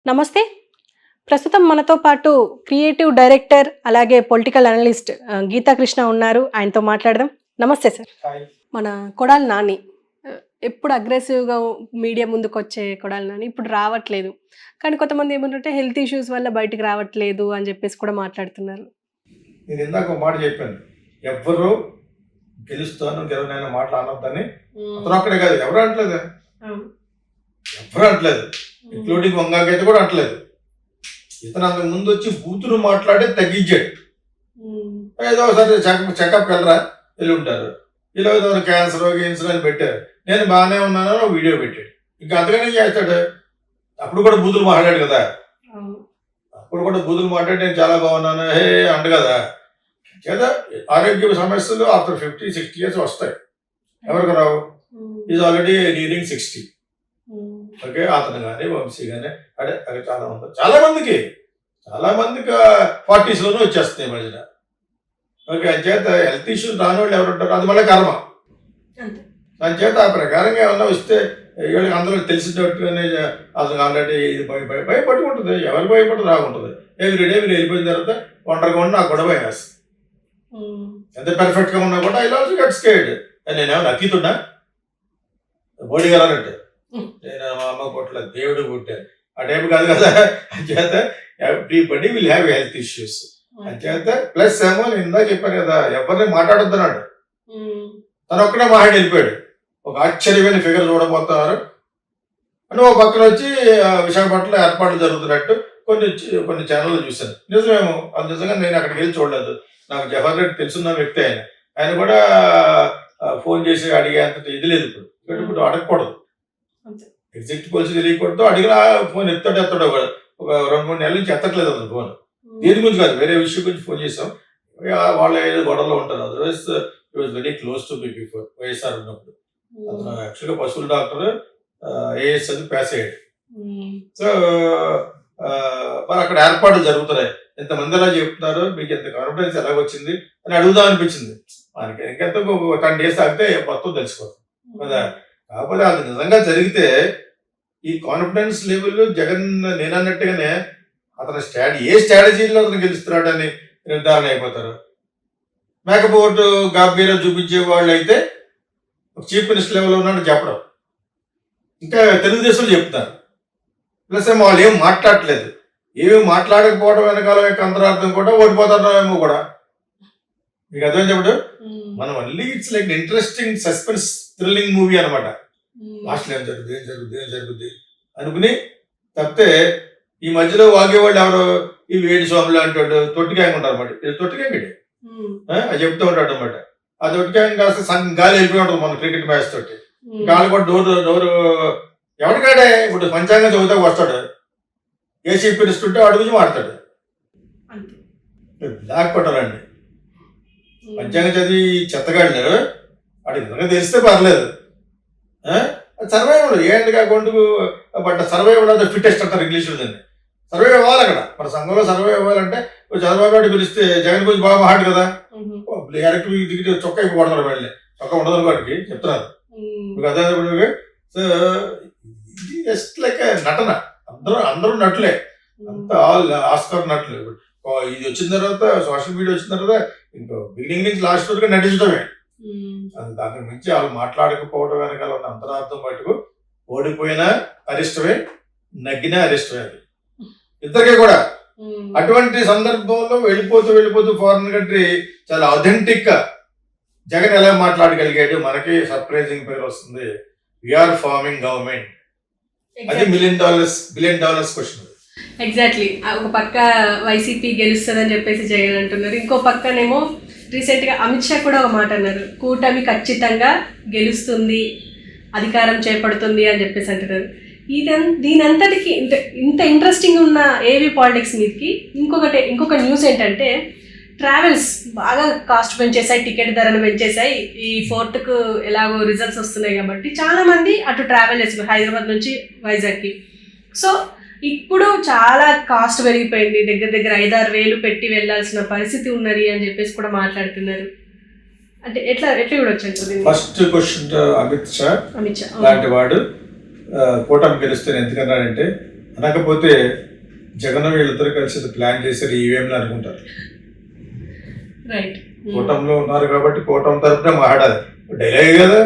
నమస్తే. ప్రస్తుతం మనతో పాటు క్రియేటివ్ డైరెక్టర్, అలాగే పొలిటికల్ అనలిస్ట్ గీతా కృష్ణ ఉన్నారు. ఆయనతో మాట్లాడదాం. నమస్తే సార్. హాయ్. మన కొడాలి నాని ఎప్పుడు అగ్రెసివ్‌గా మీడియా ముందుకొచ్చే కొడాలి నాని ఇప్పుడు రావట్లేదు. కానీ కొంతమంది ఏమంటుంటే హెల్త్ ఇష్యూస్ వల్ల బయటికి రావట్లేదు అని చెప్పేసి కూడా మాట్లాడుతున్నారు. నేను ఇందాక ఒక మాట చెప్పాను. ఎవ్వరు గెలుస్తాను గెలవనైనా మాటలు అనొద్దని. అతను అక్కడే కాదు, ఎవరు అంటలేదు, ఎవ్వరు అంటలేదు, ఇంక్లూడింగ్ వంగాకైతే కూడా అంటలేదు. ఇతను అంతకు ముందు వచ్చి బూతులు మాట్లాడే తగ్గించాడు. ఏదో ఒకసారి చెకప్ వెళ్ళరా వెళ్ళి ఉంటారు, ఇలా ఏదో క్యాన్సర్ గిన్సర్ అని పెట్టారు. నేను బాగానే ఉన్నానని ఒక వీడియో పెట్టాడు. ఇంకా అంతగానే చేస్తాడు. అప్పుడు కూడా బూతులు మాట్లాడాడు కదా, అప్పుడు కూడా బూతులు మాట్లాడి నేను చాలా బాగున్నాను హే అంట కదా. లేదా ఆరోగ్య సమస్యలు ఆఫ్టర్ 50-60 years వస్తాయి. ఎవరికి రావు? Is already during 60. ఓకే, అతను కానీ వంశీ కానీ అదే అక్కడ చాలా మందికి 40s వచ్చేస్తున్నాయి మధ్యన. ఓకే, అంచేత హెల్త్ ఇష్యూస్ రాని వాళ్ళు ఎవరు ఉంటారు, అది మళ్ళీ కర్మ. దాని చేత ఆ ప్రకారంగా ఏమన్నా వస్తే వీళ్ళకి అందరూ తెలిసినట్టుగానే అసలు ఆల్రెడీ ఇది భయపట్టుకుంటుంది. ఎవరు భయపడి రాకుంటుంది. ఎవ్రీడే మీరు వెళ్ళిపోయిన తర్వాత ఒంటరిగా ఉండి నాకు కూడా భయం వేస్తుంది. ఎంత పర్ఫెక్ట్గా ఉన్నా కూడా ఐ ఆల్సో గెట్ స్కేర్డ్. నేనేమన్నా అతీతున్నా బోడీ కలనంటే నేను మా అమ్మ కొట్టలేదు, దేవుడు పుట్టాను ఆ టైప్ కాదు కదా. అంచేత everybody will have health issues. అంచేత ప్లస్ ఏమో నేను ఇందా చెప్పాను కదా, ఎవరిని మాట్లాడొద్దన్నాడు. తను ఒక్కడే మాట్లాడి వెళ్ళిపోయాడు. ఒక ఆశ్చర్యమైన ఫిగర్ చూడబోతున్నారు అని ఒక పక్కన వచ్చి విశాఖపట్నంలో ఏర్పాట్లు జరుగుతున్నట్టు కొన్ని ఛానళ్ళు చూశాను. నిజమేమో, అది నిజంగా నేను అక్కడికి వెళ్ళి చూడలేదు. నాకు జవహర్ రెడ్డి తెలుసున్న వ్యక్తి ఆయన కూడా ఫోన్ చేసి అడిగేంత ఇది లేదు. ఇప్పుడు అడగకూడదు, ఎగ్జిట్ పోల్సి తెలియకూడదు. అడిగినా ఫోన్ ఎత్తాడో కూడా ఒక 2-3 నెలల నుంచి ఎత్తట్లేదు అతను ఫోన్. దేని గురించి కాదు, వేరే విషయం గురించి ఫోన్ చేసాం. వాళ్ళ ఏదో గొడవలో ఉంటారు. Otherwise it was very close to me before YSR ఉన్నప్పుడు. అతను యాక్చువల్గా పశువుల డాక్టర్, ఏఎస్ అది పాస్ అయ్యాడు. సో మరి అక్కడ ఏర్పాట్లు జరుగుతున్నాయి. ఎంతమంది అలా చెప్తున్నారు, మీకు ఎంత కాన్ఫిడెన్స్ ఎలాగొచ్చింది అని అడుగుదాం అనిపించింది. మనకి ఇంకెంత 10 days ఆగితే మొత్తం తెలిసిపోతుంది కదా. కాకపోతే అది నిజంగా జరిగితే ఈ కాన్ఫిడెన్స్ లెవెల్ జగన్ నేనన్నట్టుగానే అతని ఏ స్ట్రాటజీలో అతను గెలుస్తున్నాడని నిర్ధారణ అయిపోతారు. మేకపోటు గాబీరా చూపించే వాళ్ళు అయితే చీఫ్ మినిస్టర్ లెవెల్లో ఉన్నాడు చెప్పడం, ఇంకా తెలుగుదేశంలో చెప్తారు. ప్లస్ ఏమో వాళ్ళు ఏం మాట్లాడట్లేదు. ఏమి మాట్లాడకపోవడం వెనకాల యొక్క అంతరార్థం కూడా ఓడిపోతారేమో కూడా. మీకు అర్థం చెప్పడు. మనం మళ్ళీ it's like interesting suspense thrilling movie అనమాట. లాస్ట్లో ఏం జరుగుద్ది అనుకుని తప్పితే ఈ మధ్యలో వాగేవాళ్ళు ఎవరు, ఈ వేడి స్వాములు అంటాడు తొట్టికాయ ఉంటారు అన్నమాట. ఇది తొట్టికాయ అది చెప్తూ ఉంటాడు అనమాట. ఆ తొట్టికాయ కాస్త సగం గాలి వెళ్ళిపోయి ఉంటుంది మన క్రికెట్ మ్యాచ్ తోటి. గాలి కూడా డోరు ఎవరికాడే. ఇప్పుడు పంచాంగం చదువుతా వస్తాడు, ఏ చీఫ్ మినిస్టర్ ఉంటే వాడి గురించి మాట్లాడు. బ్లాక్ కొట్టాలండి పంచాంగం చదివి చెత్తగాళ్ళు. వాడికి నిజంగా తెలిస్తే పర్లేదు. సర్వైవల్ ఏంటి కాకుండా బట్ సర్వైవల్ అంటే ఫిట్టెస్ట్ అంటారు ఇంగ్లీష్లో. దాన్ని సర్వైవ్ అవ్వాలి అక్కడ. మన సంఘంలో సర్వైవ్ అవ్వాలంటే చంద్రబాబు నాయుడు పిలిస్తే జగన్ గురించి బాగా మాట్లాడు కదా. డైరెక్ట్ దిగి చొక్కా అయిపోతాడు, వెళ్ళి చొక్కా ఉండదు వాడికి చెప్తున్నారు. మీకు అదే సో ఇది జస్ట్ లైక్ నటన. అందరూ నటులే, అంతా ఆల్ ఆస్కార్ నటులు. ఇది వచ్చిన తర్వాత సోషల్ మీడియా వచ్చిన తర్వాత ఇంకా బిగినింగ్ నుంచి లాస్ట్ వరకు నటించడమే. దానికి మించి వాళ్ళు మాట్లాడకపోవడం వెనకాల ఉన్న అంతరార్థం మటుకు ఓడిపోయినా అరిష్టమే, నగ్గినా అరిష్టమే. అది ఇద్దరికీ కూడా. అటువంటి సందర్భంలో వెళ్ళిపోతూ ఫారిన్ కంట్రీ చాలా అథెంటిక్ గా జగన్ ఎలా మాట్లాడగలిగాడు, మనకి సర్ప్రైజింగ్ పేరు వస్తుంది. VR farming government. అది బిలియన్ డాలర్స్ క్వశ్చన్. ఎగ్జాక్ట్లీ. ఒక పక్క వైసీపీ గెలుస్తుందని చెప్పేసి జగన్ అంటున్నారు, ఇంకో పక్కనేమో రీసెంట్గా అమిత్ షా కూడా ఒక మాట అన్నారు, కూటమి ఖచ్చితంగా గెలుస్తుంది, అధికారం చేపడుతుంది అని చెప్పేసి అంటున్నారు. దీనంతటికి ఇంత ఇంట్రెస్టింగ్ ఉన్న ఏవీ పాలిటిక్స్ మీదకి ఇంకొక న్యూస్ ఏంటంటే, ట్రావెల్స్ బాగా కాస్ట్ పెంచేసాయి, టికెట్ ధరలు పెంచేసాయి. ఈ 4th ఎలాగో రిజల్ట్స్ వస్తున్నాయి కాబట్టి చాలామంది అటు ట్రావెల్ చేస్తున్నారు, హైదరాబాద్ నుంచి వైజాగ్కి. సో ఇప్పుడు చాలా కాస్ట్ పెరిగిపోయింది, దగ్గర 5-6 వేలు పెట్టి వెళ్ళాల్సిన పరిస్థితి ఉన్నది అని చెప్పేసి కూడా మాట్లాడుతున్నారు. అంటే ఎట్లా చూడొచ్చు అంటారు? ఫస్ట్ క్వశ్చన్, అమిత్ షా లాంటి వాడు కూటమి గెలుస్తాను ఎందుకన్నాడంటే అనకపోతే జగన్ వీళ్ళిద్దరు కలిసి ప్లాన్ చేశారు ఈవీఎంలు అనుకుంటారు. రైట్. కూటమిలో ఉన్నారు కాబట్టి కూటమి తరపున మాట్లాడాలి. డైలాగ్ కదా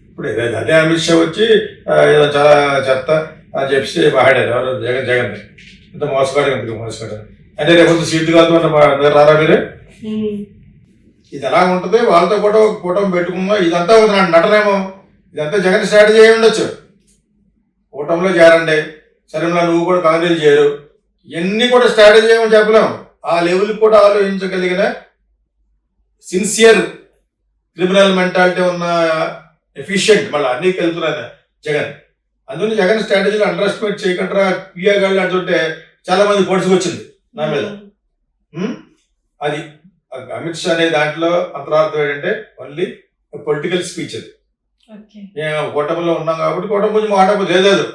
ఇప్పుడు అదే అమిత్ షా వచ్చి ఏదో చాలా చెత్త అని చెప్పి మాట్లాడారు. ఎవరు జగన్ ఇంత మోసగాడు ఎందుకు మోసగాడు అంటే రేపు సీట్లు కాదు రారా మీరు. ఇది ఎలా ఉంటుంది వాళ్ళతో కూడా ఒక కూటమి పెట్టుకున్నా ఇదంతా ఒక నటనేమో, ఇదంతా జగన్ స్ట్రాటజీ అయి ఉండొచ్చు. కూటమిలో చేరండి, సరేలా నువ్వు కూడా కాంగ్రెస్ చేయరు, ఇవన్నీ కూడా స్ట్రాటజీ ఏమో చెప్పలేము. ఆ లెవెల్ కూడా ఆలోచించగలిగిన సిన్సియర్ క్రిమినల్ మెంటాలిటీ ఉన్న ఎఫిషియెంట్ మళ్ళీ అన్నీ వెళ్తున్నాను జగన్. అందుకని జగన్ స్ట్రాటజీలు అండర్ ఎస్టిమేట్ చేయకుండా పియాగాళ్ళు అంటుంటే చాలా మంది పొడుచుకొచ్చింది నా మీద. అది అమిత్ షా అనే దాంట్లో అంతరార్థం ఏంటంటే ఓన్లీ పొలిటికల్ స్పీచ్. అది మేము కూటమిలో ఉన్నాం కాబట్టి కూటమి కొంచెం మాట్లాడకపోతే లేదు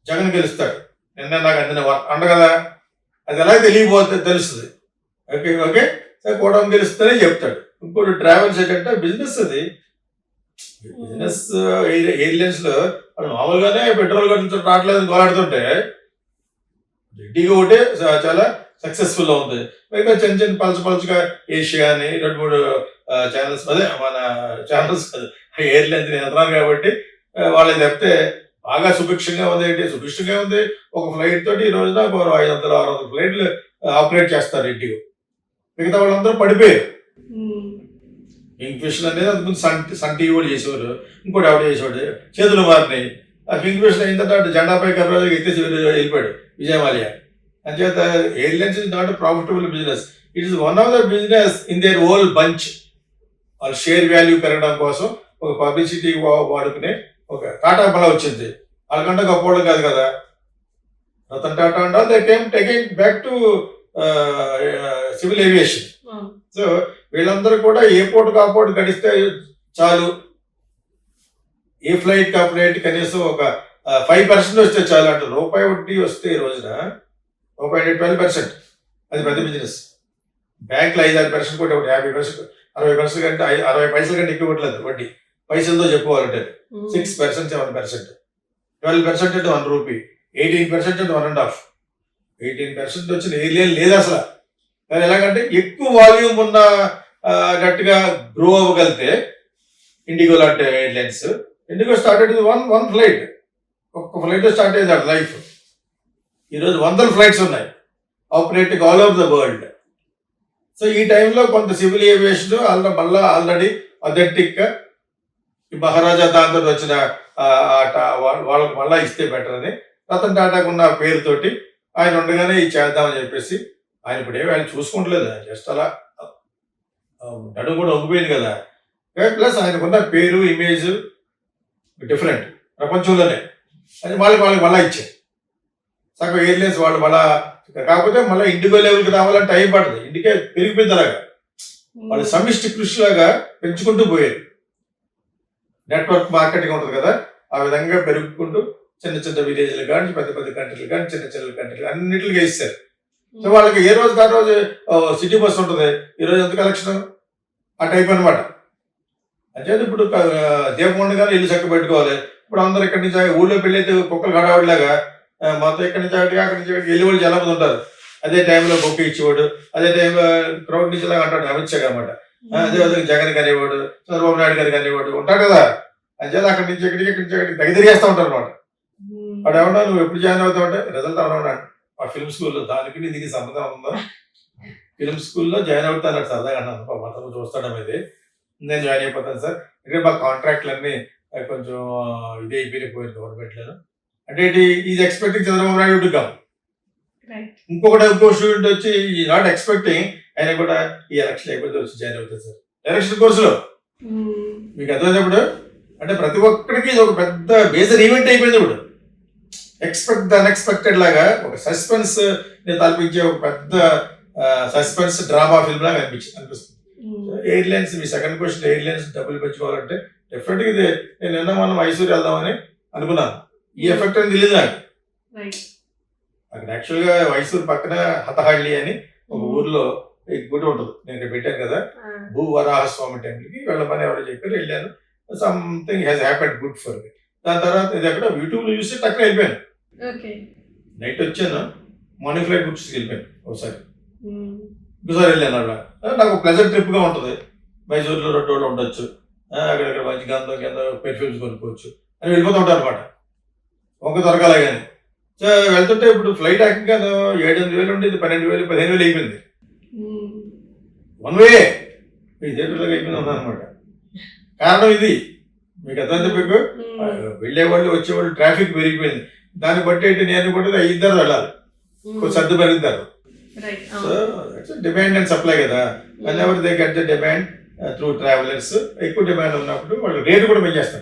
జగన్ గెలుస్తాడు, నిన్న నాకు అందిన అండ కదా, అది ఎలా తెలియబోతుంది తెలుస్తుంది. ఓకే ఓకే సరే కూటమి గెలుస్తూనే చెప్తాడు. ఇంకోటి ట్రావెల్స్ ఏంటంటే బిజినెస్, అది బిజినెస్ ఎయిర్లైన్స్ లో వాళ్ళు మామూలుగానే పెట్రోల్ ఖర్చు రావట్లేదని పోరాడుతుంటే రెడ్డిగా ఒకటే చాలా సక్సెస్ఫుల్ గా ఉంది. మిగతా చిన్న చిన్న పలుచగా ఏషియా అని 2-3 ఛానల్స్ అదే మన ఛానల్స్ ఎయిర్లైన్స్ వెళ్తున్నారు కాబట్టి వాళ్ళకి చెప్తే బాగా సుభిక్షంగా ఉంది. ఏంటి సుభిక్షంగా ఉంది, ఒక ఫ్లైట్ తోటి ఈ రోజున 500-600 ఫ్లైట్లు ఆపరేట్ చేస్తారు ఇంటికి. మిగతా వాళ్ళందరూ పడిపోయారు. కింగ్ ఫిషర్ అనేది అందుకు సన్ టీవీ కూడా చేసేవారు, ఇంకోటి ఎవడ చేసేవాడు చేతులు మారినాయి. ఆ కింగ్ ఫిషర్ అయిన తర్వాత జెండాపై కర్రాజు ఎత్తే వెళ్ళిపోయాడు విజయమాల్యా. అంచేత airlines is not profitable business, it is one of the business in there whole bunch. వాళ్ళ షేర్ వాల్యూ పెరగడం కోసం ఒక పబ్లిసిటీ వాడుకునే ఒక టాటా మళ్ళీ వచ్చింది. వాళ్ళకంటే గొప్పవాళ్ళు కాదు కదా Ratan Tata and all they came taking back to civil aviation. So వీళ్ళందరూ కూడా ఏ పోటు కాపోటు గడిస్తే చాలు, ఏ ఫ్లైట్ కా ఫ్లైట్ కనీసం ఒక 5% వస్తే చాలు అంటే రూపాయి వడ్డీ వస్తే ఈ రోజున రూపాయి 12%, అది పెద్ద బిజినెస్. బ్యాంకులో 5-6% కూడా 50%, 60% కంటే 60 పైసల కంటే ఎక్కువ ఇవ్వట్లేదు వడ్డీ. పైసలతో చెప్పుకోవాలంటే 6%, 7%, 12% అంటే 1 రూపీ, 18% అంటే 1.5. 18% వచ్చిన ఎయిర్లైన్ లేదు అసలు. కానీ ఎలాగంటే ఎక్కువ వాల్యూమ్ ఉన్న గట్టిగా గ్రో అవ్వగలిగితే ఇండిగో లాంటి airlines. IndiGo started one flight, ఒక్క ఫ్లైట్ స్టార్ట్ అయ్యేది లైఫ్. ఈరోజు 100 ఫ్లైట్స్ ఉన్నాయి operating all over the world. So ఈ టైంలో కొంత సివిల్ ఏవియేషన్ ఆల్రెడీ అథెంటిక్ గా ఈ మహారాజా దాంతో వచ్చిన వాళ్ళకి మళ్ళా ఇస్తే బెటర్ అని రతన్ టాటాకు ఉన్న పేరుతోటి ఆయన ఉండగానే ఇది చేద్దామని చెప్పేసి ఆయన ఇప్పుడు ఏమి ఆయన చూసుకుంటలేదు, జస్ట్ అలా నడుము కూడా వంగిపోయింది కదా. ప్లస్ ఆయనకున్న పేరు ఇమేజ్ డిఫరెంట్ ప్రపంచంలోనే, అది వాళ్ళకి మళ్ళీ ఇచ్చారు. సగం ఎయిర్లైన్స్ వాళ్ళు మళ్ళా కాకపోతే మళ్ళీ ఇండిగో లెవెల్కి రావాలని టైం పడుతుంది. ఇండికే పెరిగిపోయింది అలాగా, వాళ్ళు సమిష్టి కృషిలాగా పెంచుకుంటూ పోయారు. నెట్వర్క్ మార్కెటింగ్ ఉంటుంది కదా, ఆ విధంగా పెరుగుకుంటూ చిన్న చిన్న విలేజ్లు కానీ పెద్ద పెద్ద కంట్రీలు కానీ చిన్న చిన్న కంట్రీలు అన్నింటికి ఇస్తారు. సో వాళ్ళకి ఏ రోజు ఆ రోజు సిటీ బస్ ఉంటుంది, ఈరోజు ఎంత కలెక్షన్ ఆ టైప్ అనమాట. అంటే ఇప్పుడు దీపం ఉండగానే ఇల్లు చక్క పెట్టుకోవాలి. ఇప్పుడు అందరూ ఇక్కడి నుంచి ఊళ్ళో పెళ్ళి అయితే కుక్కలు గడవాడిలాగా మొత్తం ఇక్కడి నుంచి అక్కడి నుంచి వెళ్ళి వాళ్ళు చాలా మంది ఉంటారు. అదే టైంలో బొక్క ఇచ్చేవాడు, అదే టైంలో క్రౌడ్ నుంచి లాగా అంటాడు అమిత్ షా అనమాట. అదే విధంగా జగన్ కానివాడు, చంద్రబాబు నాయుడు గారు కానివాడు ఉంటాడు కదా. అంతే అక్కడి నుంచి ఇక్కడికి దగ్గర తిరిగేస్తూ ఉంటారు అనమాట. వాడు ఏమన్నా నువ్వు ఎప్పుడు జాయిన్ అవుతావు అంటే రిజల్ట్ అవునా ఆ ఫిల్మ్ స్కూల్లో, దానికి దీనికి సంబంధం ఉందా, ఫిల్మ్ స్కూల్లో జాయిన్ అవుతాను సరదాగా అన్నాను. మొత్తం చూస్తాడు ఇది, నేను జాయిన్ అయిపోతాను సార్. అంటే మా కాంట్రాక్ట్లు అన్నీ కొంచెం ఇది అయిపోయిపోయింది గవర్నమెంట్లో అంటే is expecting Chandrababu Naidu to come. ఇంకో స్టూడెంట్ వచ్చి ఈ నాట్ ఎక్స్పెక్టింగ్ ఆయన కూడా ఈ ఎలక్షన్ అయిపోతే వచ్చి జాయిన్ అవుతుంది సార్ ఎలక్షన్ కోర్సులో. మీకు అర్థమైనప్పుడు అంటే ప్రతి ఒక్కడికి ఇది ఒక పెద్ద మేజర్ ఈవెంట్ అయిపోయింది. ఇప్పుడు ఎక్స్పెక్ట్ ద అన్ఎక్స్పెక్టెడ్ లాగా ఒక సస్పెన్స్ ని తలపించే ఒక పెద్ద సస్పెన్స్ డ్రామా ఫిల్మ్ లాగా అనిపిస్తుంది. ఎయిర్లైన్స్, మీ సెకండ్ క్వశ్చన్, ఎయిర్లైన్స్ డబ్బులు పెంచుకోవాలంటే డెఫినెట్గా ఇది నేను నిన్న మనం మైసూరు వెళ్దామని అనుకున్నాను. ఈ ఎఫెక్ట్ అని తెలియదు నాకు. అక్కడ యాక్చువల్గా మైసూరు పక్కన హతహళ్ళి అని ఒక ఊర్లో గుడి ఉంటుంది, నేను ఇక్కడ పెట్టాను కదా, భూవరాహస్వామి టెంపుల్కి వెళ్ళమని ఎవరో చెప్పారు, వెళ్ళాను. Something has happened good for me. దాని తర్వాత ఇది అక్కడ యూట్యూబ్లో చూసి టక్కున వెళ్ళిపోయాను. నైట్ వచ్చాను, మార్నింగ్ ఫ్లైట్ బుక్ చేసి వెళ్ళిపోయాను ఒకసారి. ఇంకోసారి వెళ్ళాను అక్కడ. నాకు ప్లెజెంట్ ట్రిప్గా ఉంటుంది. మైసూర్లో 2 రోజులు ఉండొచ్చు, అక్కడక్కడ మంచి గంధం పెర్ఫ్యూమ్స్ కొనుక్కోవచ్చు అని వెళ్ళిపోతూ ఉంటాను అనమాట. ఒక దొరకాలి కానీ. సో వెళ్తుంటే ఇప్పుడు ఫ్లైట్ ఎక్కగా 7-8 ఉండేది, 12,000 15,000 అయిపోయింది. వన్ వే ఇదేలాగా అయిపోయింది అనమాట. కారణం ఇది మీకు అర్థమైతే మీకు వెళ్ళేవాళ్ళు వచ్చేవాళ్ళు ట్రాఫిక్ పెరిగిపోయింది. దాన్ని బట్టి అయితే నేను కూడా 2 వెళ్ళాలి, కొంచెం సర్దు పెరుగుతారు. సో డిమాండ్ అండ్ సప్లై కదా. When ever they get the demand through travellers, ఎక్కువ డిమాండ్ ఉన్నప్పుడు వాళ్ళు రేటు కూడా పెంచేస్తారు.